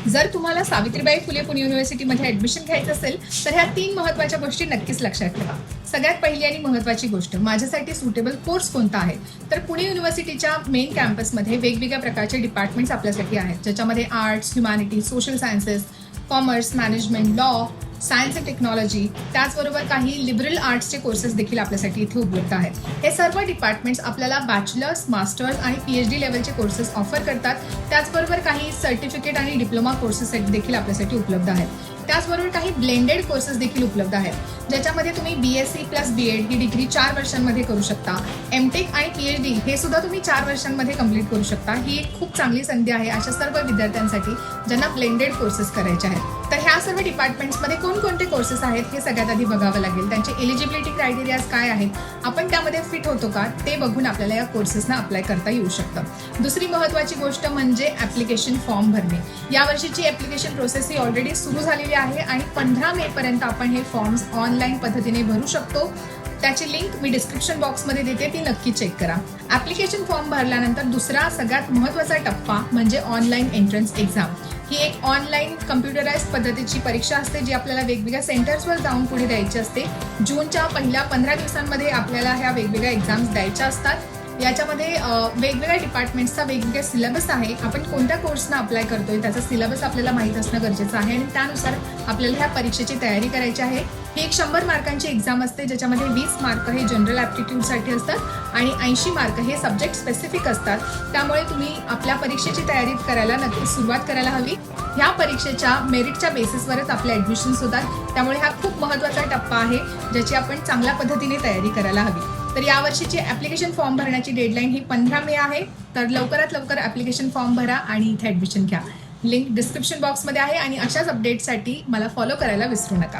जर तुम्हाला सावित्रीबाई फुले पुणे युनिव्हर्सिटीमध्ये ॲडमिशन घ्यायचं असेल तर ह्या 3 महत्त्वाच्या गोष्टी नक्कीच लक्षात ठेवा. सगळ्यात पहिली आणि महत्त्वाची गोष्ट, माझ्यासाठी सुटेबल कोर्स कोणता आहे? तर पुणे युनिव्हर्सिटीच्या मेन कॅम्पसमध्ये वेगवेगळ्या प्रकारचे डिपार्टमेंट्स आपल्यासाठी आहेत, ज्याच्यामध्ये arts, humanities, social sciences, commerce, management, law, science and technology, त्याचबरोबर काही लिबरल आर्ट्सचे कोर्सेस देखील आपल्यासाठी इथे उपलब्ध आहेत. हे सर्व डिपार्टमेंट्स आपल्याला बॅचलर्स, मास्टर्स आणि PhD लेवलचे कोर्सेस ऑफर करतात. त्याचबरोबर काही सर्टिफिकेट आणि डिप्लोमा कोर्सेस देखील आपल्यासाठी उपलब्ध आहेत. त्याचबरोबर काही ब्लेंडेड कोर्सेस देखील उपलब्ध आहेत, ज्याच्यामध्ये तुम्ही BSc प्लस B.Ed ही डिग्री 4 वर्षांमध्ये करू शकता. MTech आणि PhD हे सुद्धा तुम्ही 4 वर्षांमध्ये कंप्लीट करू शकता. ही एक खूप चांगली संधी आहे अशा सर्व विद्यार्थ्यांसाठी ज्यांना ब्लेंडेड कोर्सेस करायचे आहेत. तर ह्या सर्व डिपार्टमेंट्समध्ये कोणकोणते कोर्सेस आहेत हे सगळ्यात आधी बघावं लागेल. त्यांचे एलिजिबिलिटी क्रायटेरियाज काय आहेत, आपण त्यामध्ये फिट होतो का ते बघून आपल्याला या कोर्सेसना अप्लाय करता येऊ शकतं. दुसरी महत्त्वाची गोष्ट म्हणजे ॲप्लिकेशन फॉर्म भरणे. यावर्षीची ॲप्लिकेशन प्रोसेस ही ऑलरेडी सुरू झालेली आहे आणि 15 मे पर्यंत आपण हे फॉर्म्स ऑनलाईन पद्धतीने भरू शकतो. त्याची लिंक मी डिस्क्रिप्शन बॉक्समध्ये देते, ती नक्की चेक करा. ॲप्लिकेशन फॉर्म भरल्यानंतर दुसरा सगळ्यात महत्त्वाचा टप्पा म्हणजे ऑनलाईन एंट्रन्स एक्झाम. ही एक ऑनलाईन कम्प्युटराइज पद्धतीची परीक्षा असते, जी आपल्याला वेगवेगळ्या सेंटर्सवर जाऊन पुढे द्यायची असते. जूनच्या पहिल्या 15 दिवसांमध्ये आपल्याला ह्या वेगवेगळ्या एक्झाम्स द्यायच्या असतात. याच्यामध्ये वेगवेगळ्या डिपार्टमेंट्सचा वेगवेगळा सिलेबस आहे. आपण कोणत्या कोर्सना अप्लाय करतोय त्याचा सिलेबस आपल्याला माहीत असणं गरजेचं आहे आणि त्यानुसार आपल्याला ह्या परीक्षेची तयारी करायची आहे. ही एक 100 मार्कांची एक्झाम असते, ज्याच्यामध्ये 20 मार्क हे जनरल ॲप्टिट्यूडसाठी असतात आणि 80 मार्क हे सब्जेक्ट स्पेसिफिक असतात. त्यामुळे तुम्ही आपल्या परीक्षेची तयारी करायला नक्की सुरुवात करायला हवी. ह्या परीक्षेच्या मेरिटच्या बेसिसवरच आपले ॲडमिशन्स होतात. त्यामुळे हा खूप महत्त्वाचा टप्पा आहे, ज्याची आपण चांगल्या पद्धतीने तयारी करायला हवी. तर यावर्षीची ॲप्लिकेशन फॉर्म भरण्याची डेडलाईन ही 15 मे आहे. तर लवकरात लवकर ॲप्लिकेशन फॉर्म भरा आणि इथे ॲडमिशन घ्या. लिंक डिस्क्रिप्शन बॉक्समध्ये आहे आणि अशाच अपडेट्ससाठी मला फॉलो करायला विसरू नका.